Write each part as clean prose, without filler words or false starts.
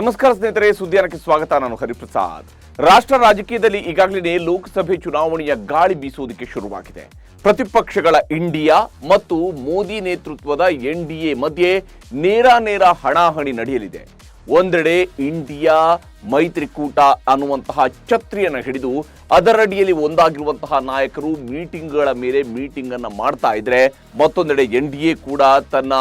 ನಮಸ್ಕಾರ ಸ್ನೇಹಿತರೆ, ಸುದ್ದಿಯಾನಕ್ಕೆ ಸ್ವಾಗತ. ನಾನು ಹರಿಪ್ರಸಾದ್. ರಾಷ್ಟ್ರ ರಾಜಕೀಯದಲ್ಲಿ ಈಗಾಗಲೇ ಲೋಕಸಭೆ ಚುನಾವಣೆಯ ಗಾಳಿ ಬೀಸುವುದಕ್ಕೆ ಶುರುವಾಗಿದೆ. ಪ್ರತಿಪಕ್ಷಗಳ ಇಂಡಿಯಾ ಮತ್ತು ಮೋದಿ ನೇತೃತ್ವದ ಎನ್ಡಿಎ ಮಧ್ಯೆ ನೇರ ಹಣಾಹಣಿ ನಡೆಯಲಿದೆ. ಒಂದೆಡೆ ಇಂಡಿಯಾ ಮೈತ್ರಿಕೂಟ ಅನ್ನುವಂತಹ ಛತ್ರಿಯನ್ನು ಹಿಡಿದು ಅದರಡಿಯಲ್ಲಿ ಒಂದಾಗಿರುವಂತಹ ನಾಯಕರು ಮೀಟಿಂಗ್ಗಳ ಮೇಲೆ ಮೀಟಿಂಗ್ ಅನ್ನು ಮಾಡ್ತಾ ಇದ್ರೆ, ಮತ್ತೊಂದೆಡೆ ಎನ್ಡಿಎ ಕೂಡ ತನ್ನ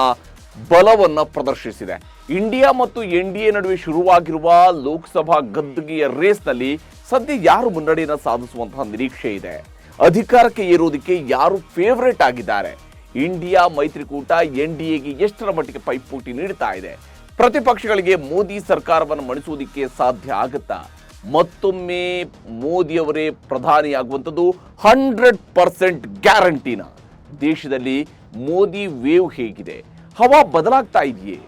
ಬಲವನ್ನು ಪ್ರದರ್ಶಿಸಿದೆ. ಇಂಡಿಯಾ ಮತ್ತು ಎನ್ಡಿಎ ನಡುವೆ ಶುರುವಾಗಿರುವ ಲೋಕಸಭಾ ಗದ್ದುಗೆಯ ರೇಸ್ನಲ್ಲಿ ಸದ್ಯ ಯಾರು ಮುನ್ನಡೆಯನ್ನು ಸಾಧಿಸುವಂತಹ ನಿರೀಕ್ಷೆ ಇದೆ? ಅಧಿಕಾರಕ್ಕೆ ಏರೋದಕ್ಕೆ ಯಾರು ಫೇವರೇಟ್ ಆಗಿದ್ದಾರೆ? ಇಂಡಿಯಾ ಮೈತ್ರಿಕೂಟ ಎನ್ಡಿಎಗೆ ಎಷ್ಟರ ಮಟ್ಟಿಗೆ ಪೈಪೋಟಿ ನೀಡ್ತಾ ಇದೆ? ಪ್ರತಿಪಕ್ಷಗಳಿಗೆ ಮೋದಿ ಸರ್ಕಾರವನ್ನು ಮಣಿಸುವುದಕ್ಕೆ ಸಾಧ್ಯ ಆಗುತ್ತಾ? ಮತ್ತೊಮ್ಮೆ ಮೋದಿಯವರೇ ಪ್ರಧಾನಿಯಾಗುವಂಥದ್ದು 100% ಗ್ಯಾರಂಟಿನ? ದೇಶದಲ್ಲಿ ಮೋದಿ ವೇವ್ ಹೇಗಿದೆ? ಹವಾ ಬದಲಾಗ್ತಾ ಇದೆಯೇ?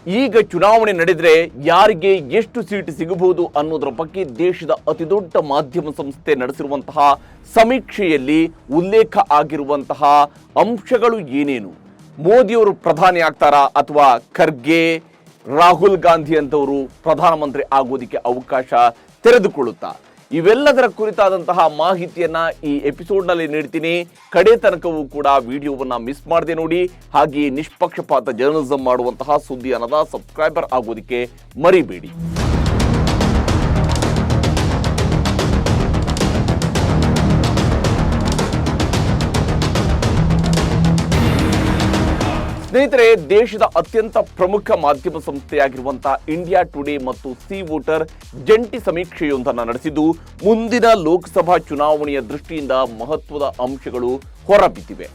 ಈಗ ಚುನಾವಣೆ ನಡೆದರೆ ಯಾರಿಗೆ ಎಷ್ಟು ಸೀಟ್ ಸಿಗಬಹುದು ಅನ್ನೋದರ ಬಗ್ಗೆ ದೇಶದ ಅತಿದೊಡ್ಡ ಮಾಧ್ಯಮ ಸಂಸ್ಥೆ ನಡೆಸಿರುವಂತಹ ಸಮೀಕ್ಷೆಯಲ್ಲಿ ಉಲ್ಲೇಖ ಆಗಿರುವಂತಹ ಅಂಶಗಳು ಏನೇನು? ಮೋದಿಯವರು ಪ್ರಧಾನಿ ಆಗ್ತಾರಾ ಅಥವಾ ಖರ್ಗೆ, ರಾಹುಲ್ ಗಾಂಧಿ ಅಂತವರು ಪ್ರಧಾನಮಂತ್ರಿ ಆಗೋದಕ್ಕೆ ಅವಕಾಶ ತೆರೆದುಕೊಳ್ಳುತ್ತಾ? ಇವೆಲ್ಲದರ ಕುರಿತಾದಂತಹ ಮಾಹಿತಿಯನ್ನ ಈ ಎಪಿಸೋಡ್ನಲ್ಲಿ ನೀಡ್ತೀನಿ. ಕಡೆ ತನಕವೂ ಕೂಡ ವಿಡಿಯೋವನ್ನ ಮಿಸ್ ಮಾಡದೆ ನೋಡಿ. ಹಾಗೆಯೇ ನಿಷ್ಪಕ್ಷಪಾತ ಜರ್ನಲಿಸಂ ಮಾಡುವಂತಹ ಸುದ್ದಿಯಾನದ ಸಬ್ಸ್ಕ್ರೈಬರ್ ಆಗೋದಕ್ಕೆ ಮರಿಬೇಡಿ. ಸ್ನೇಹಿತರೆ, ದೇಶದ ಅತ್ಯಂತ ಪ್ರಮುಖ ಮಾಧ್ಯಮ ಸಂಸ್ಥೆಯಾಗಿರುವಂತಹ ಇಂಡಿಯಾ ಟುಡೇ ಮತ್ತು ಸಿ ವೋಟರ್ ಜಂಟಿ ಸಮೀಕ್ಷೆಯೊಂದನ್ನು ನಡೆಸಿದ್ದು, ಮುಂದಿನ ಲೋಕಸಭಾ ಚುನಾವಣೆಯ ದೃಷ್ಟಿಯಿಂದ ಮಹತ್ವದ ಅಂಶಗಳು ಹೊರಬಿದ್ದಿವೆ.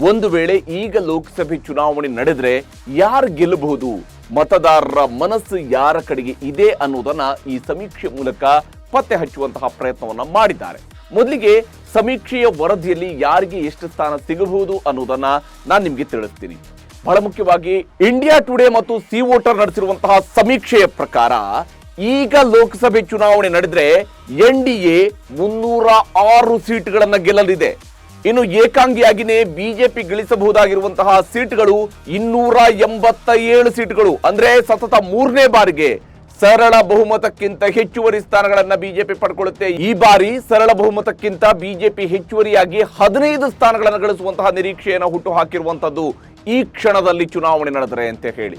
ಒಂದು ವೇಳೆ ಈಗ ಲೋಕಸಭೆ ಚುನಾವಣೆ ನಡೆದರೆ ಯಾರು ಗೆಲ್ಲಬಹುದು, ಮತದಾರರ ಮನಸ್ಸು ಯಾರ ಕಡೆಗೆ ಇದೆ ಅನ್ನೋದನ್ನ ಈ ಸಮೀಕ್ಷೆ ಮೂಲಕ ಪತ್ತೆ ಹಚ್ಚುವಂತಹ ಪ್ರಯತ್ನವನ್ನ ಮಾಡಿದ್ದಾರೆ. ಮೊದಲಿಗೆ ಸಮೀಕ್ಷೆಯ ವರದಿಯಲ್ಲಿ ಯಾರಿಗೆ ಎಷ್ಟು ಸ್ಥಾನ ಸಿಗಬಹುದು ಅನ್ನೋದನ್ನ ನಾನು ನಿಮಗೆ ತಿಳಿಸ್ತೀನಿ. ಬಹಳ ಮುಖ್ಯವಾಗಿ ಇಂಡಿಯಾ ಟುಡೇ ಮತ್ತು ಸಿ ವೋಟರ್ ನಡೆಸಿರುವಂತಹ ಸಮೀಕ್ಷೆಯ ಪ್ರಕಾರ ಈಗ ಲೋಕಸಭೆ ಚುನಾವಣೆ ನಡೆದ್ರೆ ಎನ್ಡಿಎ 306 ಸೀಟ್ಗಳನ್ನ ಗೆಲ್ಲಲಿದೆ. ಇನ್ನು ಏಕಾಂಗಿಯಾಗಿನೇ ಬಿಜೆಪಿ ಗಳಿಸಬಹುದಾಗಿರುವಂತಹ ಸೀಟ್ಗಳು 287 ಸೀಟ್ಗಳು. ಅಂದ್ರೆ ಸತತ 3ನೇ ಬಾರಿಗೆ ಸರಳ ಬಹುಮತಕ್ಕಿಂತ ಹೆಚ್ಚುವರಿ ಸ್ಥಾನಗಳನ್ನ ಬಿಜೆಪಿ ಪಡ್ಕೊಳ್ಳುತ್ತೆ. ಈ ಬಾರಿ ಸರಳ ಬಹುಮತಕ್ಕಿಂತ ಬಿಜೆಪಿ ಹೆಚ್ಚುವರಿಯಾಗಿ 15 ಸ್ಥಾನಗಳನ್ನು ಗಳಿಸುವಂತಹ ನಿರೀಕ್ಷೆಯನ್ನು ಹುಟ್ಟು ಹಾಕಿರುವಂತದ್ದು ಈ ಕ್ಷಣದಲ್ಲಿ ಚುನಾವಣೆ ನಡೆದರೆ ಅಂತ ಹೇಳಿ.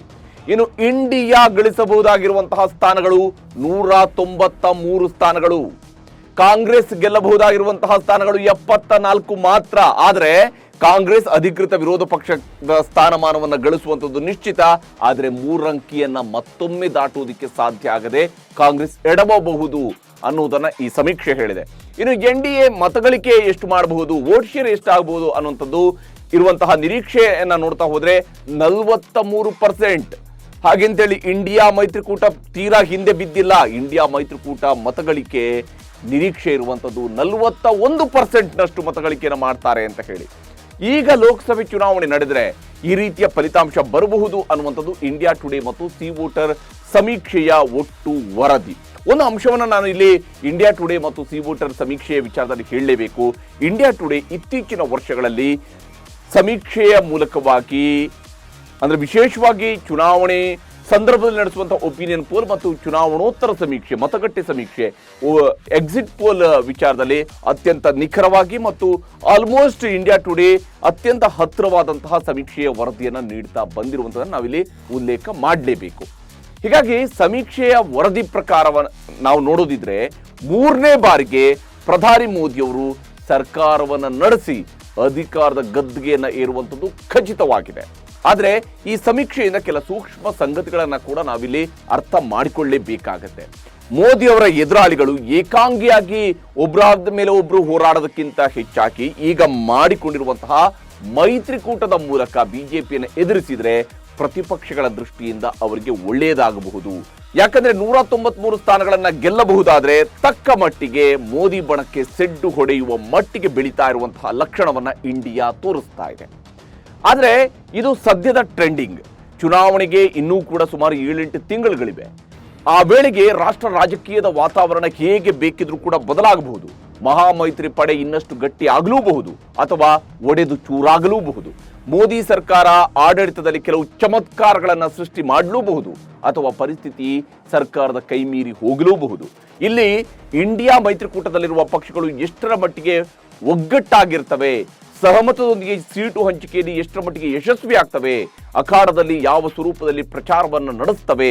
ಇನ್ನು ಇಂಡಿಯಾ ಗಳಿಸಬಹುದಾಗಿರುವಂತಹ ಸ್ಥಾನಗಳು 193 ಸ್ಥಾನಗಳು. ಕಾಂಗ್ರೆಸ್ ಗೆಲ್ಲಬಹುದಾಗಿರುವಂತಹ ಸ್ಥಾನಗಳು 74 ಮಾತ್ರ. ಆದರೆ ಕಾಂಗ್ರೆಸ್ ಅಧಿಕೃತ ವಿರೋಧ ಪಕ್ಷದ ಸ್ಥಾನಮಾನವನ್ನು ಗಳಿಸುವಂಥದ್ದು ನಿಶ್ಚಿತ. ಆದರೆ 3 ಅಂಕಿಯನ್ನ ಮತ್ತೊಮ್ಮೆ ದಾಟುವುದಕ್ಕೆ ಸಾಧ್ಯ ಆಗದೆ ಕಾಂಗ್ರೆಸ್ ಎಡವಬಹುದು ಅನ್ನೋದನ್ನ ಈ ಸಮೀಕ್ಷೆ ಹೇಳಿದೆ. ಇನ್ನು ಎನ್ಡಿಎ ಮತಗಳಿಕೆ ಎಷ್ಟು ಮಾಡಬಹುದು, ವೋಟ್ ಶೇರ್ ಎಷ್ಟಾಗಬಹುದು ಅನ್ನುವಂಥದ್ದು ಇರುವಂತಹ ನಿರೀಕ್ಷೆಯನ್ನ ನೋಡ್ತಾ ಹೋದ್ರೆ 43%. ಹಾಗೆಂತೇಳಿ ಇಂಡಿಯಾ ಮೈತ್ರಿಕೂಟ ತೀರಾ ಹಿಂದೆ ಬಿದ್ದಿಲ್ಲ. ಇಂಡಿಯಾ ಮೈತ್ರಿಕೂಟ ಮತಗಳಿಕೆ ನಿರೀಕ್ಷೆ ಇರುವಂಥದ್ದು 41%ನಷ್ಟು ಮತಗಳಿಕೆಯನ್ನು ಮಾಡ್ತಾರೆ ಅಂತ ಹೇಳಿ. ಈಗ ಲೋಕಸಭೆ ಚುನಾವಣೆ ನಡೆದರೆ ಈ ರೀತಿಯ ಫಲಿತಾಂಶ ಬರಬಹುದು ಅನ್ನುವಂಥದ್ದು ಇಂಡಿಯಾ ಟುಡೇ ಮತ್ತು ಸಿ ವೋಟರ್ ಸಮೀಕ್ಷೆಯ ಒಟ್ಟು ವರದಿ. ಒಂದು ಅಂಶವನ್ನು ನಾನು ಇಲ್ಲಿ ಇಂಡಿಯಾ ಟುಡೇ ಮತ್ತು ಸಿ ವೋಟರ್ ಸಮೀಕ್ಷೆಯ ವಿಚಾರದಲ್ಲಿ ಹೇಳಲೇಬೇಕು. ಇಂಡಿಯಾ ಟುಡೇ ಇತ್ತೀಚಿನ ವರ್ಷಗಳಲ್ಲಿ ಸಮೀಕ್ಷೆಯ ಮೂಲಕವಾಗಿ, ಅಂದ್ರೆ ವಿಶೇಷವಾಗಿ ಚುನಾವಣೆ ಸಂದರ್ಭದಲ್ಲಿ ನಡೆಸುವಂತಹ ಒಪಿನಿಯನ್ ಪೋಲ್ ಮತ್ತು ಚುನಾವಣೋತ್ತರ ಸಮೀಕ್ಷೆ, ಮತಗಟ್ಟೆ ಸಮೀಕ್ಷೆ, ಎಕ್ಸಿಟ್ ಪೋಲ್ ವಿಚಾರದಲ್ಲಿ ಅತ್ಯಂತ ನಿಖರವಾಗಿ ಮತ್ತು ಆಲ್ಮೋಸ್ಟ್ ಇಂಡಿಯಾ ಟುಡೇ ಅತ್ಯಂತ ಹತ್ತಿರವಾದಂತಹ ಸಮೀಕ್ಷೆಯ ವರದಿಯನ್ನು ನೀಡ್ತಾ ಬಂದಿರುವಂಥದ್ದನ್ನು ನಾವಿಲ್ಲಿ ಉಲ್ಲೇಖ ಮಾಡಲೇಬೇಕು. ಹೀಗಾಗಿ ಸಮೀಕ್ಷೆಯ ವರದಿ ಪ್ರಕಾರ ನಾವು ನೋಡೋದಿದ್ರೆ 3ನೇ ಬಾರಿಗೆ ಪ್ರಧಾನಿ ಮೋದಿಯವರು ಸರ್ಕಾರವನ್ನು ನಡೆಸಿ ಅಧಿಕಾರದ ಗದ್ದುಗೆಯನ್ನು ಏರುವಂಥದ್ದು ಖಚಿತವಾಗಿದೆ. ಆದರೆ ಈ ಸಮೀಕ್ಷೆಯಿಂದ ಕೆಲ ಸೂಕ್ಷ್ಮ ಸಂಗತಿಗಳನ್ನ ಕೂಡ ನಾವಿಲ್ಲಿ ಅರ್ಥ ಮಾಡಿಕೊಳ್ಳಲೇಬೇಕಾಗತ್ತೆ. ಮೋದಿ ಅವರ ಎದುರಾಳಿಗಳು ಏಕಾಂಗಿಯಾಗಿ ಒಬ್ಬರಾದ ಮೇಲೆ ಒಬ್ರು ಹೋರಾಡೋದಕ್ಕಿಂತ ಹೆಚ್ಚಾಗಿ ಈಗ ಮಾಡಿಕೊಂಡಿರುವಂತಹ ಮೈತ್ರಿಕೂಟದ ಮೂಲಕ ಬಿಜೆಪಿಯನ್ನು ಎದುರಿಸಿದ್ರೆ ಪ್ರತಿಪಕ್ಷಗಳ ದೃಷ್ಟಿಯಿಂದ ಅವರಿಗೆ ಒಳ್ಳೆಯದಾಗಬಹುದು. ಯಾಕಂದ್ರೆ 193 ಸ್ಥಾನಗಳನ್ನ ಗೆಲ್ಲಬಹುದಾದ್ರೆ ತಕ್ಕ ಮಟ್ಟಿಗೆ ಮೋದಿ ಬಣಕ್ಕೆ ಸೆಡ್ಡು ಹೊಡೆಯುವ ಮಟ್ಟಿಗೆ ಬೆಳೀತಾ ಇರುವಂತಹ ಲಕ್ಷಣವನ್ನ ಇಂಡಿಯಾ ತೋರಿಸ್ತಾ ಇದೆ. ಆದ್ರೆ ಇದು ಸದ್ಯದ ಟ್ರೆಂಡಿಂಗ್. ಚುನಾವಣೆಗೆ ಇನ್ನೂ ಕೂಡ ಸುಮಾರು 7-8 ತಿಂಗಳುಗಳಿವೆ. ಆ ವೇಳೆಗೆ ರಾಷ್ಟ್ರ ರಾಜಕೀಯದ ವಾತಾವರಣ ಹೇಗೆ ಬೇಕಿದ್ರೂ ಕೂಡ ಬದಲಾಗಬಹುದು. ಮಹಾಮೈತ್ರಿ ಪಡೆ ಇನ್ನಷ್ಟು ಗಟ್ಟಿ ಆಗಲೂಬಹುದು ಅಥವಾ ಒಡೆದು ಚೂರಾಗಲೂಬಹುದು. ಮೋದಿ ಸರ್ಕಾರ ಆಡಳಿತದಲ್ಲಿ ಕೆಲವು ಚಮತ್ಕಾರಗಳನ್ನು ಸೃಷ್ಟಿ ಮಾಡಲೂಬಹುದು ಅಥವಾ ಪರಿಸ್ಥಿತಿ ಸರ್ಕಾರದ ಕೈ ಮೀರಿ ಹೋಗಲೂಬಹುದು. ಇಲ್ಲಿ ಇಂಡಿಯಾ ಮೈತ್ರಿಕೂಟದಲ್ಲಿರುವ ಪಕ್ಷಗಳು ಎಷ್ಟರ ಮಟ್ಟಿಗೆ ಒಗ್ಗಟ್ಟಾಗಿರ್ತವೆ, ಸಹಮತದೊಂದಿಗೆ ಸೀಟು ಹಂಚಿಕೆಯಲ್ಲಿ ಎಷ್ಟರ ಮಟ್ಟಿಗೆ ಯಶಸ್ವಿ ಆಗ್ತವೆ, ಅಖಾಡದಲ್ಲಿ ಯಾವ ಸ್ವರೂಪದಲ್ಲಿ ಪ್ರಚಾರವನ್ನು ನಡೆಸ್ತವೆ,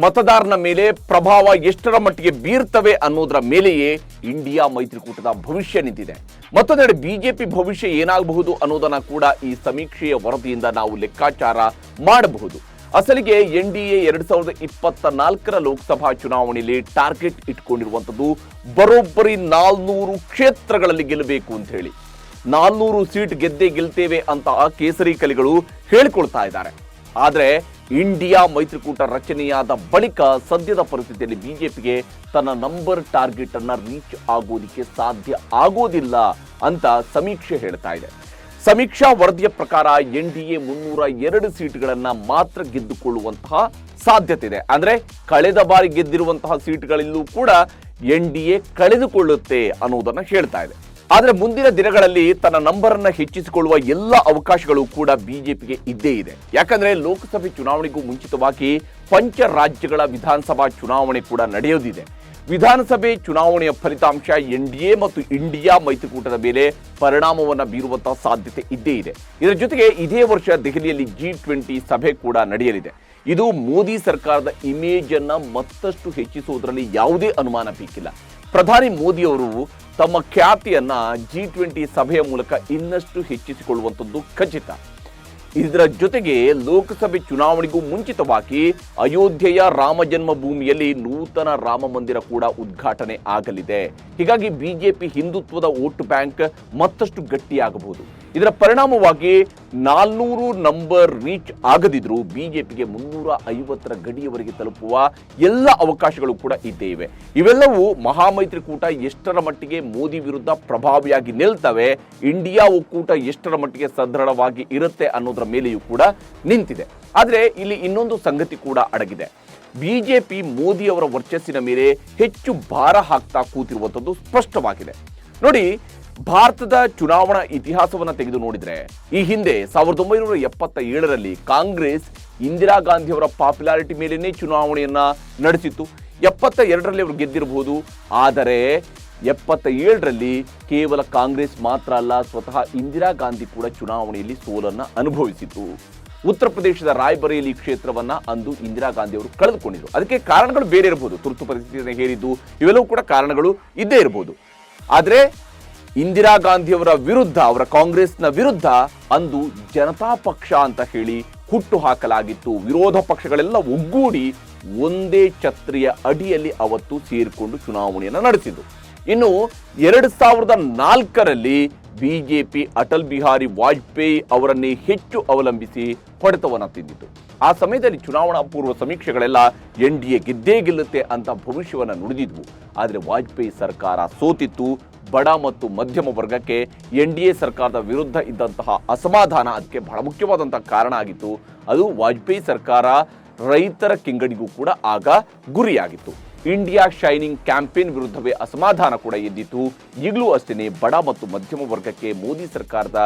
ಮತದಾರನ ಮೇಲೆ ಪ್ರಭಾವ ಎಷ್ಟರ ಮಟ್ಟಿಗೆ ಬೀರ್ತವೆ ಅನ್ನೋದರ ಮೇಲೆಯೇ ಇಂಡಿಯಾ ಮೈತ್ರಿಕೂಟದ ಭವಿಷ್ಯ ನಿಂತಿದೆ. ಮತ್ತೊಂದೆಡೆ ಬಿಜೆಪಿ ಭವಿಷ್ಯ ಏನಾಗಬಹುದು ಅನ್ನೋದನ್ನ ಕೂಡ ಈ ಸಮೀಕ್ಷೆಯ ವರದಿಯಿಂದ ನಾವು ಲೆಕ್ಕಾಚಾರ ಮಾಡಬಹುದು. ಅಸಲಿಗೆ NDA 2024 ಲೋಕಸಭಾ ಚುನಾವಣೆಯಲ್ಲಿ ಟಾರ್ಗೆಟ್ ಇಟ್ಕೊಂಡಿರುವಂಥದ್ದು ಬರೋಬ್ಬರಿ 400 ಕ್ಷೇತ್ರಗಳಲ್ಲಿ ಗೆಲ್ಲಬೇಕು ಅಂತ ಹೇಳಿ. 400 ಸೀಟ್ ಗೆಲ್ತೇವೆ ಅಂತ ಕೇಸರಿ ಕಲಿಗಳು ಹೇಳಿಕೊಳ್ತಾ ಇದ್ದಾರೆ. ಆದರೆ ಇಂಡಿಯಾ ಮೈತ್ರಿಕೂಟ ರಚನೆಯಾದ ಬಳಿಕ ಸದ್ಯದ ಪರಿಸ್ಥಿತಿಯಲ್ಲಿ ಬಿಜೆಪಿಗೆ ತನ್ನ ನಂಬರ್ ಟಾರ್ಗೆಟ್ ಅನ್ನ ರೀಚ್ ಆಗೋದಿಕ್ಕೆ ಸಾಧ್ಯ ಆಗೋದಿಲ್ಲ ಅಂತ ಸಮೀಕ್ಷೆ ಹೇಳ್ತಾ ಇದೆ. ಸಮೀಕ್ಷಾ ವರದಿಯ ಪ್ರಕಾರ NDA 302 ಸೀಟ್ಗಳನ್ನ ಮಾತ್ರ ಗೆದ್ದುಕೊಳ್ಳುವಂತಹ ಸಾಧ್ಯತೆ ಇದೆ. ಅಂದ್ರೆ ಕಳೆದ ಬಾರಿ ಗೆದ್ದಿರುವಂತಹ ಸೀಟ್ಗಳಲ್ಲೂ ಕೂಡ NDA ಕಳೆದುಕೊಳ್ಳುತ್ತೆ ಅನ್ನೋದನ್ನ ಹೇಳ್ತಾ ಇದೆ. ಆದರೆ ಮುಂದಿನ ದಿನಗಳಲ್ಲಿ ತನ್ನ ನಂಬರ್ ಅನ್ನ ಹೆಚ್ಚಿಸಿಕೊಳ್ಳುವ ಎಲ್ಲ ಅವಕಾಶಗಳು ಕೂಡ ಬಿಜೆಪಿಗೆ ಇದ್ದೇ ಇದೆ. ಯಾಕಂದ್ರೆ ಲೋಕಸಭೆ ಚುನಾವಣೆಗೂ ಮುಂಚಿತವಾಗಿ ಪಂಚ ರಾಜ್ಯಗಳ ವಿಧಾನಸಭಾ ಚುನಾವಣೆ ಕೂಡ ನಡೆಯೋದಿದೆ. ವಿಧಾನಸಭೆ ಚುನಾವಣೆಯ ಫಲಿತಾಂಶ NDA ಮತ್ತು ಇಂಡಿಯಾ ಮೈತ್ರಿಕೂಟದ ಮೇಲೆ ಪರಿಣಾಮವನ್ನು ಬೀರುವಂತಹ ಸಾಧ್ಯತೆ ಇದ್ದೇ ಇದೆ. ಇದರ ಜೊತೆಗೆ ಇದೇ ವರ್ಷ ದೆಹಲಿಯಲ್ಲಿ G20 ಸಭೆ ಕೂಡ ನಡೆಯಲಿದೆ. ಇದು ಮೋದಿ ಸರ್ಕಾರದ ಇಮೇಜ್ ಅನ್ನ ಮತ್ತಷ್ಟು ಹೆಚ್ಚಿಸುವುದರಲ್ಲಿ ಯಾವುದೇ ಅನುಮಾನ ಬೇಕಿಲ್ಲ. ಪ್ರಧಾನಿ ಮೋದಿ ಅವರು ತಮ್ಮ ಖ್ಯಾತಿಯನ್ನ G20 ಸಭೆಯ ಮೂಲಕ ಇನ್ನಷ್ಟು ಹೆಚ್ಚಿಸಿಕೊಳ್ಳುವಂಥದ್ದು ಖಚಿತ. ಇದರ ಜೊತೆಗೆ ಲೋಕಸಭೆ ಚುನಾವಣೆಗೂ ಮುಂಚಿತವಾಗಿ ಅಯೋಧ್ಯೆಯ ರಾಮ ಜನ್ಮಭೂಮಿಯಲ್ಲಿ ನೂತನ ರಾಮ ಮಂದಿರ ಕೂಡ ಉದ್ಘಾಟನೆ ಆಗಲಿದೆ. ಹೀಗಾಗಿ ಬಿಜೆಪಿ ಹಿಂದುತ್ವದ ವೋಟ್ ಬ್ಯಾಂಕ್ ಮತ್ತಷ್ಟು ಗಟ್ಟಿಯಾಗಬಹುದು. ಇದರ ಪರಿಣಾಮವಾಗಿ 400 ನಂಬರ್ ರೀಚ್ ಆಗದಿದ್ರೂ ಬಿಜೆಪಿಗೆ 350 ಗಡಿಯವರೆಗೆ ತಲುಪುವ ಎಲ್ಲ ಅವಕಾಶಗಳು ಕೂಡ ಇದ್ದೇ ಇವೆ. ಇವೆಲ್ಲವೂ ಮಹಾಮೈತ್ರಿಕೂಟ ಎಷ್ಟರ ಮಟ್ಟಿಗೆ ಮೋದಿ ವಿರುದ್ಧ ಪ್ರಭಾವಿಯಾಗಿ ನಿಲ್ತವೆ, ಇಂಡಿಯಾ ಒಕ್ಕೂಟ ಎಷ್ಟರ ಮಟ್ಟಿಗೆ ಸದೃಢವಾಗಿ ಇರುತ್ತೆ ಅನ್ನೋದರ ಮೇಲೆಯೂ ಕೂಡ ನಿಂತಿದೆ. ಆದರೆ ಇಲ್ಲಿ ಇನ್ನೊಂದು ಸಂಗತಿ ಕೂಡ ಅಡಗಿದೆ. ಬಿಜೆಪಿ ಮೋದಿ ಅವರ ವರ್ಚಸ್ಸಿನ ಮೇಲೆ ಹೆಚ್ಚು ಭಾರ ಹಾಕ್ತಾ ಕೂತಿರುವಂಥದ್ದು ಸ್ಪಷ್ಟವಾಗಿದೆ. ನೋಡಿ, ಭಾರತದ ಚುನಾವಣಾ ಇತಿಹಾಸವನ್ನು ತೆಗೆದು ನೋಡಿದ್ರೆ ಈ ಹಿಂದೆ 1977ರಲ್ಲಿ ಕಾಂಗ್ರೆಸ್ ಇಂದಿರಾ ಗಾಂಧಿ ಅವರ ಪಾಪ್ಯುಲಾರಿಟಿ ಮೇಲೇನೆ ಚುನಾವಣೆಯನ್ನ ನಡೆಸಿತ್ತು. 72ರಲ್ಲಿ ಅವರು ಗೆದ್ದಿರಬಹುದು. ಆದರೆ 77ರಲ್ಲಿ ಕೇವಲ ಕಾಂಗ್ರೆಸ್ ಮಾತ್ರ ಅಲ್ಲ, ಸ್ವತಃ ಇಂದಿರಾ ಗಾಂಧಿ ಕೂಡ ಚುನಾವಣೆಯಲ್ಲಿ ಸೋಲನ್ನ ಅನುಭವಿಸಿತು. ಉತ್ತರ ಪ್ರದೇಶದ ರಾಯ್ಬರೇಲಿ ಕ್ಷೇತ್ರವನ್ನ ಅಂದು ಇಂದಿರಾ ಗಾಂಧಿ ಅವರು ಕಳೆದುಕೊಂಡಿದ್ರು. ಅದಕ್ಕೆ ಕಾರಣಗಳು ಬೇರೆ ಇರಬಹುದು, ತುರ್ತು ಪರಿಸ್ಥಿತಿಯನ್ನು ಹೇರಿದ್ದು, ಇವೆಲ್ಲವೂ ಕೂಡ ಕಾರಣಗಳು ಇದ್ದೇ ಇರಬಹುದು. ಆದರೆ ಇಂದಿರಾ ಗಾಂಧಿಯವರ ವಿರುದ್ಧ, ಅವರ ಕಾಂಗ್ರೆಸ್ನ ವಿರುದ್ಧ ಅಂದು ಜನತಾ ಪಕ್ಷ ಅಂತ ಹೇಳಿ ಹುಟ್ಟು ಹಾಕಲಾಗಿತ್ತು. ವಿರೋಧ ಪಕ್ಷಗಳೆಲ್ಲ ಒಗ್ಗೂಡಿ ಒಂದೇ ಛತ್ರಿಯ ಅಡಿಯಲ್ಲಿ ಅವತ್ತು ಸೇರಿಕೊಂಡು ಚುನಾವಣೆಯನ್ನು ನಡೆಸಿದ್ದು. ಇನ್ನು 2004ರಲ್ಲಿ ಬಿಜೆಪಿ ಅಟಲ್ ಬಿಹಾರಿ ವಾಜಪೇಯಿ ಅವರನ್ನೇ ಹೆಚ್ಚು ಅವಲಂಬಿಸಿ ಹೊಡೆತವನ್ನು ತಿಂದಿತ್ತು. ಆ ಸಮಯದಲ್ಲಿ ಚುನಾವಣಾ ಪೂರ್ವ ಸಮೀಕ್ಷೆಗಳೆಲ್ಲ NDA ಗೆದ್ದೇ ಗೆಲ್ಲುತ್ತೆ ಅಂತ ಭವಿಷ್ಯವನ್ನು ನುಡಿದಿದ್ವು. ಆದರೆ ವಾಜಪೇಯಿ ಸರ್ಕಾರ ಸೋತಿತ್ತು. ಬಡ ಮತ್ತು ಮಧ್ಯಮ ವರ್ಗಕ್ಕೆ NDA ಸರ್ಕಾರದ ವಿರುದ್ಧ ಇದ್ದಂತಹ ಅಸಮಾಧಾನ ಅದಕ್ಕೆ ಬಹಳ ಮುಖ್ಯವಾದಂತಹ ಕಾರಣ ಆಗಿತ್ತು. ಅದು ವಾಜಪೇಯಿ ಸರ್ಕಾರ ರೈತರ ಕಿಂಗಡಿಗೂ ಕೂಡ ಆಗ ಗುರಿಯಾಗಿತ್ತು. ಇಂಡಿಯಾ ಶೈನಿಂಗ್ ಕ್ಯಾಂಪೇನ್ ವಿರುದ್ಧವೇ ಅಸಮಾಧಾನ ಕೂಡ ಎದ್ದಿತ್ತು. ಈಗಲೂ ಅಷ್ಟೇ ಬಡ ಮತ್ತು ಮಧ್ಯಮ ವರ್ಗಕ್ಕೆ ಮೋದಿ ಸರ್ಕಾರದ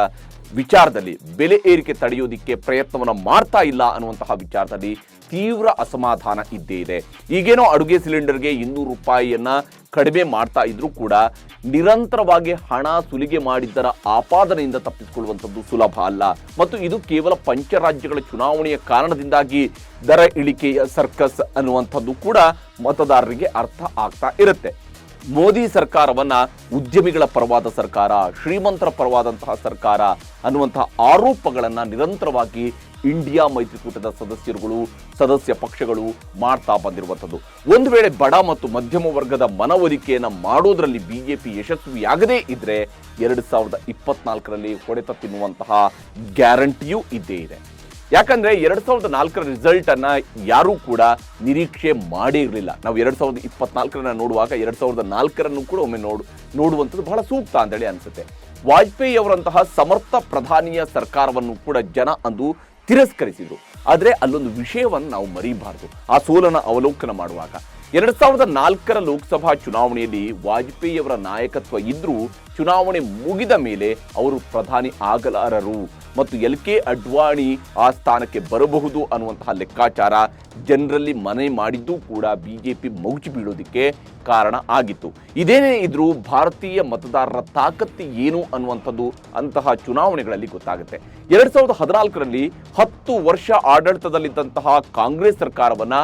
ವಿಚಾರದಲ್ಲಿ ಬೆಲೆ ಏರಿಕೆ ತಡೆಯೋದಿಕ್ಕೆ ಪ್ರಯತ್ನವನ್ನು ಮಾಡ್ತಾ ಇಲ್ಲ ಅನ್ನುವಂತಹ ವಿಚಾರದಲ್ಲಿ ತೀವ್ರ ಅಸಮಾಧಾನ ಇದ್ದೇ ಇದೆ. ಈಗೇನೋ ಅಡುಗೆ ಸಿಲಿಂಡರ್ಗೆ 200 ರೂಪಾಯಿಯನ್ನ ಕಡಿಮೆ ಮಾಡ್ತಾ ಇದ್ರೂ ಕೂಡ ನಿರಂತರವಾಗಿ ಹಣ ಸುಲಿಗೆ ಮಾಡಿದ್ದರ ಆಪಾದನೆಯಿಂದ ತಪ್ಪಿಸಿಕೊಳ್ಳುವಂಥದ್ದು ಸುಲಭ ಅಲ್ಲ. ಮತ್ತು ಇದು ಕೇವಲ ಪಂಚರಾಜ್ಯಗಳ ಚುನಾವಣೆಯ ಕಾರಣದಿಂದಾಗಿ ದರ ಇಳಿಕೆಯ ಸರ್ಕಸ್ ಅನ್ನುವಂಥದ್ದು ಕೂಡ ಮತದಾರರಿಗೆ ಅರ್ಥ ಆಗ್ತಾ ಇರುತ್ತೆ. ಮೋದಿ ಸರ್ಕಾರವನ್ನ ಉದ್ಯಮಿಗಳ ಪರವಾದ ಸರ್ಕಾರ, ಶ್ರೀಮಂತರ ಪರವಾದಂತಹ ಸರ್ಕಾರ ಅನ್ನುವಂತಹ ಆರೋಪಗಳನ್ನ ನಿರಂತರವಾಗಿ ಇಂಡಿಯಾ ಮೈತ್ರಿಕೂಟದ ಸದಸ್ಯ ಪಕ್ಷಗಳು ಮಾಡ್ತಾ ಬಂದಿರುವಂಥದ್ದು. ಒಂದು ವೇಳೆ ಬಡ ಮತ್ತು ಮಧ್ಯಮ ವರ್ಗದ ಮನವೊಲಿಕೆಯನ್ನು ಮಾಡೋದರಲ್ಲಿ ಬಿಜೆಪಿ ಯಶಸ್ವಿಯಾಗದೇ ಇದ್ರೆ 2024ರಲ್ಲಿ ಹೊಡೆತ ತಿನ್ನುವಂತಹ ಗ್ಯಾರಂಟಿಯೂ ಇದ್ದೇ ಇದೆ. ಯಾಕಂದ್ರೆ 2004ರ ರಿಸಲ್ಟ್ ಅನ್ನ ಯಾರೂ ಕೂಡ ನಿರೀಕ್ಷೆ ಮಾಡೇ ಇರಲಿಲ್ಲ. ನಾವು 2024ರನ್ನ ನೋಡುವಾಗ 2004ರನ್ನು ಕೂಡ ಒಮ್ಮೆ ನೋಡುವಂಥದ್ದು ಬಹಳ ಸೂಕ್ತ ಅಂತೇಳಿ ಅನ್ಸುತ್ತೆ. ವಾಜಪೇಯಿ ಅವರಂತಹ ಸಮರ್ಥ ಪ್ರಧಾನಿಯ ಸರ್ಕಾರವನ್ನು ಕೂಡ ಜನ ಅಂದು ತಿರಸ್ಕರಿಸಿದ್ರು. ಆದರೆ ಅಲ್ಲೊಂದು ವಿಷಯವನ್ನು ನಾವು ಮರೀಬಾರದು. ಆ ಸೋಲನ್ನು ಅವಲೋಕನ ಮಾಡುವಾಗ 2004ರ ಲೋಕಸಭಾ ಚುನಾವಣೆಯಲ್ಲಿ ವಾಜಪೇಯಿ ಅವರ ನಾಯಕತ್ವ ಇದ್ರೂ ಚುನಾವಣೆ ಮುಗಿದ ಮೇಲೆ ಅವರು ಪ್ರಧಾನಿ ಆಗಲಾರರು ಮತ್ತು LK ಅಡ್ವಾಣಿ ಆ ಸ್ಥಾನಕ್ಕೆ ಬರಬಹುದು ಅನ್ನುವಂತಹ ಲೆಕ್ಕಾಚಾರ ಜನರಲ್ಲಿ ಮನೆ ಮಾಡಿದ್ದು ಕೂಡ ಬಿಜೆಪಿ ಮೌಜು ಬೀಳೋದಕ್ಕೆ ಕಾರಣ ಆಗಿತ್ತು. ಇದೇನೇ ಇದ್ರೂ ಭಾರತೀಯ ಮತದಾರರ ತಾಕತ್ತು ಏನು ಅನ್ನುವಂಥದ್ದು ಅಂತಹ ಚುನಾವಣೆಗಳಲ್ಲಿ ಗೊತ್ತಾಗುತ್ತೆ. 2014ರಲ್ಲಿ 10 ವರ್ಷ ಆಡಳಿತದಲ್ಲಿದ್ದಂತಹ ಕಾಂಗ್ರೆಸ್ ಸರ್ಕಾರವನ್ನ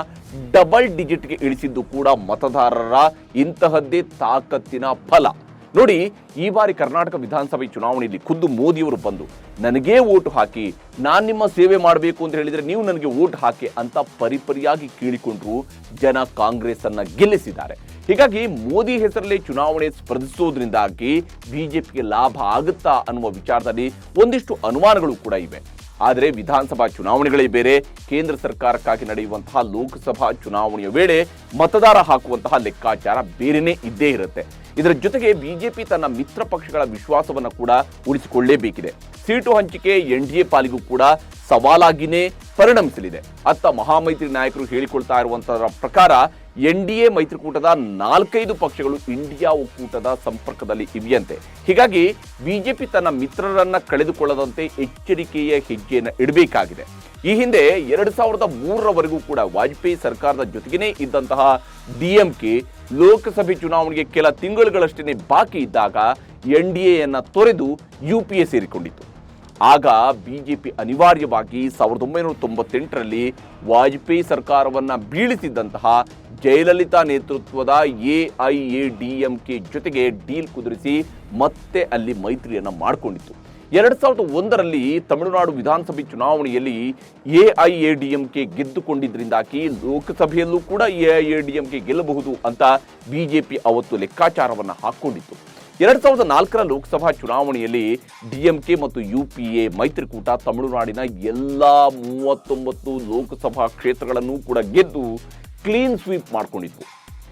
ಡಬಲ್ ಡಿಜಿಟ್ಗೆ ಇಳಿಸಿದ್ದು ಕೂಡ ಮತದಾರರ ಇಂತಹದ್ದೇ ತಾಕತ್ತಿನ ಫಲ. ನೋಡಿ, ಈ ಬಾರಿ ಕರ್ನಾಟಕ ವಿಧಾನಸಭೆ ಚುನಾವಣೆಯಲ್ಲಿ ಖುದ್ದು ಮೋದಿಯವರು ಬಂದು ನನಗೇ ವೋಟ್ ಹಾಕಿ, ನಾನು ನಿಮ್ಮ ಸೇವೆ ಮಾಡಬೇಕು ಅಂತ ಹೇಳಿದರೆ ನೀವು ನನಗೆ ವೋಟ್ ಹಾಕಿ ಅಂತ ಪರಿಪರಿಯಾಗಿ ಕೇಳಿಕೊಂಡ್ರು ಜನ ಕಾಂಗ್ರೆಸ್ ಅನ್ನ ಗೆಲ್ಲಿಸಿದ್ದಾರೆ. ಹೀಗಾಗಿ ಮೋದಿ ಹೆಸರಲ್ಲೇ ಚುನಾವಣೆ ಸ್ಪರ್ಧಿಸೋದ್ರಿಂದಾಗಿ ಬಿಜೆಪಿಗೆ ಲಾಭ ಆಗುತ್ತಾ ಅನ್ನುವ ವಿಚಾರದಲ್ಲಿ ಒಂದಿಷ್ಟು ಅನುಮಾನಗಳು ಕೂಡ ಇವೆ. ಆದರೆ ವಿಧಾನಸಭಾ ಚುನಾವಣೆಗಳೇ ಬೇರೆ, ಕೇಂದ್ರ ಸರ್ಕಾರಕ್ಕಾಗಿ ನಡೆಯುವಂತಹ ಲೋಕಸಭಾ ಚುನಾವಣೆಯ ವೇಳೆ ಮತದಾರ ಹಾಕುವಂತಹ ಲೆಕ್ಕಾಚಾರ ಬೇರೆನೇ ಇದ್ದೇ ಇರುತ್ತೆ. ಇದರ ಜೊತೆಗೆ ಬಿಜೆಪಿ ತನ್ನ ಮಿತ್ರ ಪಕ್ಷಗಳ ವಿಶ್ವಾಸವನ್ನು ಕೂಡ ಉಳಿಸಿಕೊಳ್ಳಲೇಬೇಕಿದೆ. ಸೀಟು ಹಂಚಿಕೆ NDA ಪಾಲಿಗೂ ಕೂಡ ಸವಾಲಾಗಿನೇ ಪರಿಣಮಿಸಲಿದೆ. ಅತ್ತ ಮಹಾಮೈತ್ರಿ ನಾಯಕರು ಹೇಳಿಕೊಳ್ತಾ ಇರುವಂತಹ ಪ್ರಕಾರ NDA ಮೈತ್ರಿಕೂಟದ 4-5 ಪಕ್ಷಗಳು ಇಂಡಿಯಾ ಒಕ್ಕೂಟದ ಸಂಪರ್ಕದಲ್ಲಿ ಇವೆಯಂತೆ. ಹೀಗಾಗಿ ಬಿಜೆಪಿ ತನ್ನ ಮಿತ್ರರನ್ನ ಕಳೆದುಕೊಳ್ಳದಂತೆ ಎಚ್ಚರಿಕೆಯ ಹೆಜ್ಜೆಯನ್ನು ಇಡಬೇಕಾಗಿದೆ. ಈ ಹಿಂದೆ 2003ರವರೆಗೂ ಕೂಡ ವಾಜಪೇಯಿ ಸರ್ಕಾರದ ಜೊತೆಗೇ ಇದ್ದಂತಹ DMK ಲೋಕಸಭೆ ಚುನಾವಣೆಗೆ ಕೆಲ ತಿಂಗಳುಗಳಷ್ಟೇ ಬಾಕಿ ಇದ್ದಾಗ NDAಯನ್ನ ತೊರೆದು UPA ಸೇರಿಕೊಂಡಿತ್ತು. ಆಗ ಬಿಜೆಪಿ ಅನಿವಾರ್ಯವಾಗಿ 1998ರಲ್ಲಿ ವಾಜಪೇಯಿ ಸರ್ಕಾರವನ್ನ ಬೀಳಿಸಿದ್ದಂತಹ ಜಯಲಲಿತಾ ನೇತೃತ್ವದ AIADMK ಜೊತೆಗೆ ಡೀಲ್ ಕುದುರಿಸಿ ಮತ್ತೆ ಅಲ್ಲಿ ಮೈತ್ರಿಯನ್ನ ಮಾಡಿಕೊಂಡಿತ್ತು. 2001ರಲ್ಲಿ ತಮಿಳುನಾಡು ವಿಧಾನಸಭೆ ಚುನಾವಣೆಯಲ್ಲಿ AIADMK ಗೆದ್ದುಕೊಂಡಿದ್ದರಿಂದಾಗಿ ಲೋಕಸಭೆಯಲ್ಲೂ ಕೂಡ AIADMK ಗೆಲ್ಲಬಹುದು ಅಂತ ಬಿಜೆಪಿ ಅವತ್ತು ಲೆಕ್ಕಾಚಾರವನ್ನ ಹಾಕೊಂಡಿತ್ತು. 2004ರ ಲೋಕಸಭಾ ಚುನಾವಣೆಯಲ್ಲಿ DMK ಮತ್ತು UPA ಮೈತ್ರಿಕೂಟ ತಮಿಳುನಾಡಿನ ಎಲ್ಲಾ 39 ಲೋಕಸಭಾ ಕ್ಷೇತ್ರಗಳನ್ನು ಕೂಡ ಗೆದ್ದು ಕ್ಲೀನ್ ಸ್ವೀಪ್ ಮಾಡಿಕೊಂಡಿತ್ತು.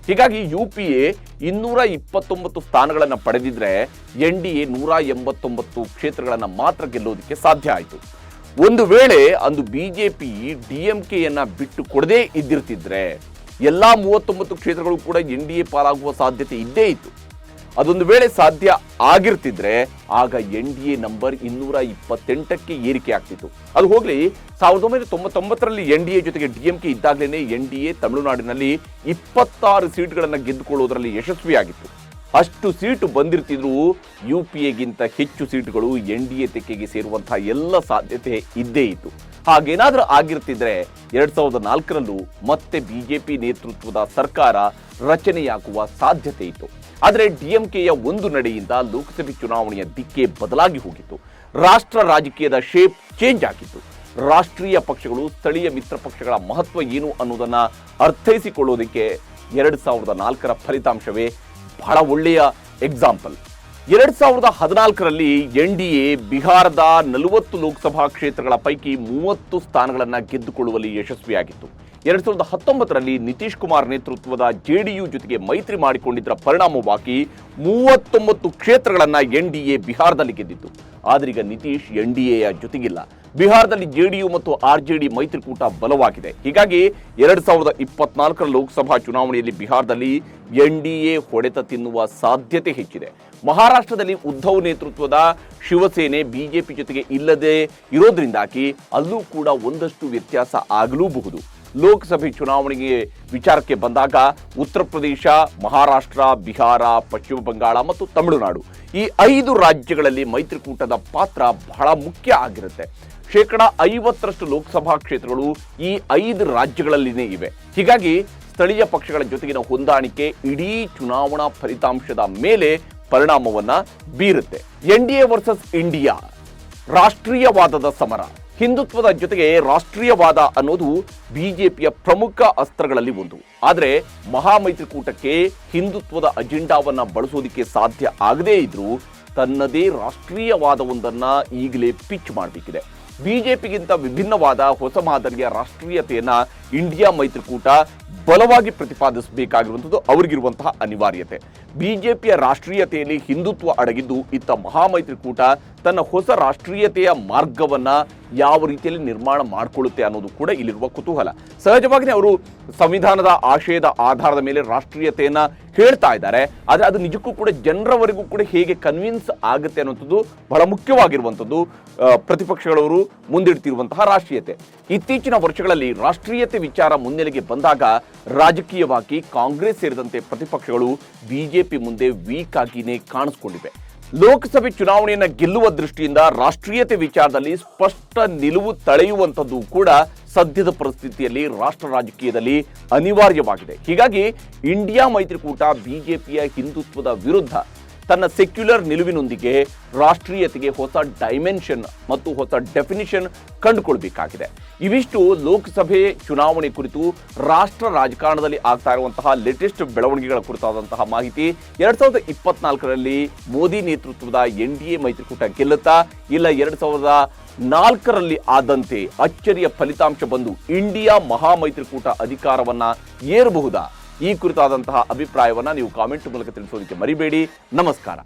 ಹೀಗಾಗಿ UPA 229 ಸ್ಥಾನಗಳನ್ನು ಪಡೆದಿದ್ರೆ NDA 189 ಕ್ಷೇತ್ರಗಳನ್ನು ಮಾತ್ರ ಗೆಲ್ಲೋದಕ್ಕೆ ಸಾಧ್ಯ ಆಯಿತು. ಒಂದು ವೇಳೆ ಅಂದು ಬಿಜೆಪಿ DMKಯನ್ನ ಬಿಟ್ಟು ಕೊಡದೇ ಇದ್ದಿರ್ತಿದ್ರೆ ಎಲ್ಲಾ 39 ಕ್ಷೇತ್ರಗಳು ಕೂಡ NDA ಪಾಲಾಗುವ ಸಾಧ್ಯತೆ ಇದ್ದೇ ಇತ್ತು. ಅದೊಂದು ವೇಳೆ ಸಾಧ್ಯ ಆಗಿರ್ತಿದ್ರೆ ಆಗ NDA ನಂಬರ್ 228ಕ್ಕೆ ಏರಿಕೆ ಆಗ್ತಿತ್ತು. ಅದು ಹೋಗ್ಲಿ, 1999ರಲ್ಲಿ NDA ಜೊತೆಗೆ DMK ಇದ್ದಾಗಲೇ NDA ತಮಿಳುನಾಡಿನಲ್ಲಿ 26 ಸೀಟ್ಗಳನ್ನು ಗೆದ್ದುಕೊಳ್ಳುವುದರಲ್ಲಿ ಯಶಸ್ವಿಯಾಗಿತ್ತು. ಅಷ್ಟು ಸೀಟು ಬಂದಿರ್ತಿದ್ರು UPAಗಿಂತ ಹೆಚ್ಚು ಸೀಟುಗಳು NDA ತೆಕ್ಕೆಗೆ ಸೇರುವಂತಹ ಎಲ್ಲ ಸಾಧ್ಯತೆ ಇದ್ದೇ ಇತ್ತು. ಹಾಗೇನಾದ್ರೂ ಆಗಿರ್ತಿದ್ರೆ 2004ರಲ್ಲೂ ಮತ್ತೆ ಬಿಜೆಪಿ ನೇತೃತ್ವದ ಸರ್ಕಾರ ರಚನೆಯಾಗುವ ಸಾಧ್ಯತೆ ಇತ್ತು. ಆದರೆ DMKಯ ಒಂದು ನಡೆಯಿಂದ ಲೋಕಸಭೆ ಚುನಾವಣೆಯ ದಿಕ್ಕೇ ಬದಲಾಗಿ ಹೋಗಿತ್ತು. ರಾಷ್ಟ್ರ ರಾಜಕೀಯದ ಶೇಪ್ ಚೇಂಜ್ ಆಗಿತ್ತು. ರಾಷ್ಟ್ರೀಯ ಪಕ್ಷಗಳು ಸ್ಥಳೀಯ ಮಿತ್ರ ಪಕ್ಷಗಳ ಮಹತ್ವ ಏನು ಅನ್ನೋದನ್ನ ಅರ್ಥೈಸಿಕೊಳ್ಳೋದಕ್ಕೆ 2004ರ ಫಲಿತಾಂಶವೇ ಬಹಳ ಒಳ್ಳೆಯ ಎಕ್ಸಾಂಪಲ್. 2014ರಲ್ಲಿ NDA ಬಿಹಾರದ 40 ಲೋಕಸಭಾ ಕ್ಷೇತ್ರಗಳ ಪೈಕಿ 30 ಸ್ಥಾನಗಳನ್ನು ಗೆದ್ದುಕೊಳ್ಳುವಲ್ಲಿ ಯಶಸ್ವಿಯಾಗಿತ್ತು. 2019ರಲ್ಲಿ ನಿತೀಶ್ ಕುಮಾರ್ ನೇತೃತ್ವದ JDU ಜೊತೆಗೆ ಮೈತ್ರಿ ಮಾಡಿಕೊಂಡಿದ್ದರ ಪರಿಣಾಮವಾಗಿ 39 ಕ್ಷೇತ್ರಗಳನ್ನು NDA ಬಿಹಾರದಲ್ಲಿ ಗೆದ್ದಿತ್ತು. ಆದರೆ ಈಗ ನಿತೀಶ್ NDAಯ ಜೊತೆಗಿಲ್ಲ. ಬಿಹಾರದಲ್ಲಿ JDU ಮತ್ತು RJD ಮೈತ್ರಿಕೂಟ ಬಲವಾಗಿದೆ. ಹೀಗಾಗಿ 2024ರ ಲೋಕಸಭಾ ಚುನಾವಣೆಯಲ್ಲಿ ಬಿಹಾರದಲ್ಲಿ NDA ಹೊಡೆತ ತಿನ್ನುವ ಸಾಧ್ಯತೆ ಹೆಚ್ಚಿದೆ. ಮಹಾರಾಷ್ಟ್ರದಲ್ಲಿ ಉದ್ಧವ್ ನೇತೃತ್ವದ ಶಿವಸೇನೆ ಬಿಜೆಪಿ ಜೊತೆಗೆ ಇಲ್ಲದೆ ಇರೋದ್ರಿಂದಾಗಿ ಅಲ್ಲೂ ಕೂಡ ಒಂದಷ್ಟು ವ್ಯತ್ಯಾಸ ಆಗಲೂಬಹುದು. ಲೋಕಸಭೆ ಚುನಾವಣೆಗೆ ವಿಚಾರಕ್ಕೆ ಬಂದಾಗ ಉತ್ತರ ಪ್ರದೇಶ, ಮಹಾರಾಷ್ಟ್ರ, ಬಿಹಾರ, ಪಶ್ಚಿಮ ಬಂಗಾಳ ಮತ್ತು ತಮಿಳುನಾಡು ಈ 5 ರಾಜ್ಯಗಳಲ್ಲಿ ಮೈತ್ರಿಕೂಟದ ಪಾತ್ರ ಬಹಳ ಮುಖ್ಯ ಆಗಿರುತ್ತೆ. 50% ಲೋಕಸಭಾ ಕ್ಷೇತ್ರಗಳು ಈ 5 ರಾಜ್ಯಗಳಲ್ಲಿನೇ ಇವೆ. ಹೀಗಾಗಿ ಸ್ಥಳೀಯ ಪಕ್ಷಗಳ ಜೊತೆಗಿನ ಹೊಂದಾಣಿಕೆ ಇಡೀ ಚುನಾವಣಾ ಫಲಿತಾಂಶದ ಮೇಲೆ ಪರಿಣಾಮವನ್ನ ಬೀರುತ್ತೆ. NDA ವರ್ಸಸ್ ಇಂಡಿಯಾ ರಾಷ್ಟ್ರೀಯವಾದದ ಸಮರ. ಹಿಂದುತ್ವದ ಜೊತೆಗೆ ರಾಷ್ಟ್ರೀಯವಾದ ಅನ್ನೋದು ಬಿಜೆಪಿಯ ಪ್ರಮುಖ ಅಸ್ತ್ರಗಳಲ್ಲಿ ಒಂದು. ಆದರೆ ಮಹಾಮೈತ್ರಿಕೂಟಕ್ಕೆ ಹಿಂದುತ್ವದ ಅಜೆಂಡಾವನ್ನ ಬಳಸೋದಕ್ಕೆ ಸಾಧ್ಯ ಆಗದೇ ಇದ್ರೂ ತನ್ನದೇ ರಾಷ್ಟ್ರೀಯವಾದವೊಂದನ್ನ ಈಗಲೇ ಪಿಚ್ ಮಾಡಬೇಕಿದೆ. ಬಿಜೆಪಿಗಿಂತ ವಿಭಿನ್ನವಾದ ಹೊಸ ಮಾದರಿಯ ರಾಷ್ಟ್ರೀಯತೆಯನ್ನ ಇಂಡಿಯಾ ಮೈತ್ರಿಕೂಟ ಬಲವಾಗಿ ಪ್ರತಿಪಾದಿಸಬೇಕಾಗಿರುವಂಥದ್ದು ಅವರಿಗಿರುವಂತಹ ಅನಿವಾರ್ಯತೆ. ಬಿಜೆಪಿಯ ರಾಷ್ಟ್ರೀಯತೆಯಲ್ಲಿ ಹಿಂದುತ್ವ ಅಡಗಿದ್ದು, ಇತ್ತ ಮಹಾಮೈತ್ರಿಕೂಟ ತನ್ನ ಹೊಸ ರಾಷ್ಟ್ರೀಯತೆಯ ಮಾರ್ಗವನ್ನ ಯಾವ ರೀತಿಯಲ್ಲಿ ನಿರ್ಮಾಣ ಮಾಡಿಕೊಳ್ಳುತ್ತೆ ಅನ್ನೋದು ಕೂಡ ಇಲ್ಲಿರುವ ಕುತೂಹಲ. ಸಹಜವಾಗಿ ಅವರು ಸಂವಿಧಾನದ ಆಶಯದ ಆಧಾರದ ಮೇಲೆ ರಾಷ್ಟ್ರೀಯತೆಯನ್ನ ಹೇಳ್ತಾ ಇದ್ದಾರೆ, ಆದರೆ ಅದು ನಿಜಕ್ಕೂ ಕೂಡ ಜನರವರೆಗೂ ಕೂಡ ಹೇಗೆ ಕನ್ವಿನ್ಸ್ ಆಗುತ್ತೆ ಅನ್ನುವಂಥದ್ದು ಬಹಳ ಮುಖ್ಯವಾಗಿರುವಂಥದ್ದು. ಪ್ರತಿಪಕ್ಷಗಳವರು ಮುಂದಿಡ್ತಿರುವಂತಹ ರಾಷ್ಟ್ರೀಯತೆ. ಇತ್ತೀಚಿನ ವರ್ಷಗಳಲ್ಲಿ ರಾಷ್ಟ್ರೀಯತೆ ವಿಚಾರ ಮುನ್ನೆಲೆಗೆ ಬಂದಾಗ ರಾಜಕೀಯವಾಗಿ ಕಾಂಗ್ರೆಸ್ ಸೇರಿದಂತೆ ಪ್ರತಿಪಕ್ಷಗಳು ಬಿಜೆಪಿ ಮುಂದೆ ವೀಕ್ ಆಗಿನೇ ಕಾಣಿಸ್ಕೊಂಡಿವೆ. ಲೋಕಸಭೆ ಚುನಾವಣೆಯನ್ನು ಗೆಲ್ಲುವ ದೃಷ್ಟಿಯಿಂದ ರಾಷ್ಟ್ರೀಯತೆ ವಿಚಾರದಲ್ಲಿ ಸ್ಪಷ್ಟ ನಿಲುವು ತಳೆಯುವಂಥದ್ದು ಕೂಡ ಸದ್ಯದ ಪರಿಸ್ಥಿತಿಯಲ್ಲಿ ರಾಷ್ಟ್ರ ರಾಜಕೀಯದಲ್ಲಿ ಅನಿವಾರ್ಯವಾಗಿದೆ. ಹೀಗಾಗಿ ಇಂಡಿಯಾ ಮೈತ್ರಿಕೂಟ ಬಿಜೆಪಿಯ ಹಿಂದುತ್ವದ ವಿರುದ್ಧ ತನ್ನ ಸೆಕ್ಯುಲರ್ ನಿಲುವಿನೊಂದಿಗೆ ರಾಷ್ಟ್ರೀಯತೆಗೆ ಹೊಸ ಡೈಮೆನ್ಷನ್ ಮತ್ತು ಹೊಸ ಡೆಫಿನಿಷನ್ ಕಂಡುಕೊಳ್ಬೇಕಾಗಿದೆ. ಇವಿಷ್ಟು ಲೋಕಸಭೆ ಚುನಾವಣೆ ಕುರಿತು ರಾಷ್ಟ್ರ ರಾಜಕಾರಣದಲ್ಲಿ ಆಗ್ತಾ ಇರುವಂತಹ ಲೇಟೆಸ್ಟ್ ಬೆಳವಣಿಗೆಗಳ ಕುರಿತಾದಂತಹ ಮಾಹಿತಿ. 2024ರಲ್ಲಿ ಮೋದಿ ನೇತೃತ್ವದ NDA ಮೈತ್ರಿಕೂಟ ಗೆಲ್ಲುತ್ತಾ, ಇಲ್ಲ 2004ರಲ್ಲಿ ಆದಂತೆ ಅಚ್ಚರಿಯ ಫಲಿತಾಂಶ ಬಂದು ಇಂಡಿಯಾ ಮಹಾಮೈತ್ರಿಕೂಟ ಅಧಿಕಾರವನ್ನ ಏರಬಹುದಾ? ಈ ಕುರಿತಾದಂತಹ ಅಭಿಪ್ರಾಯವನ್ನ ನೀವು ಕಾಮೆಂಟ್ ಮೂಲಕ ತಿಳಿಸೋದಕ್ಕೆ ಮರಿಬೇಡಿ. ನಮಸ್ಕಾರ.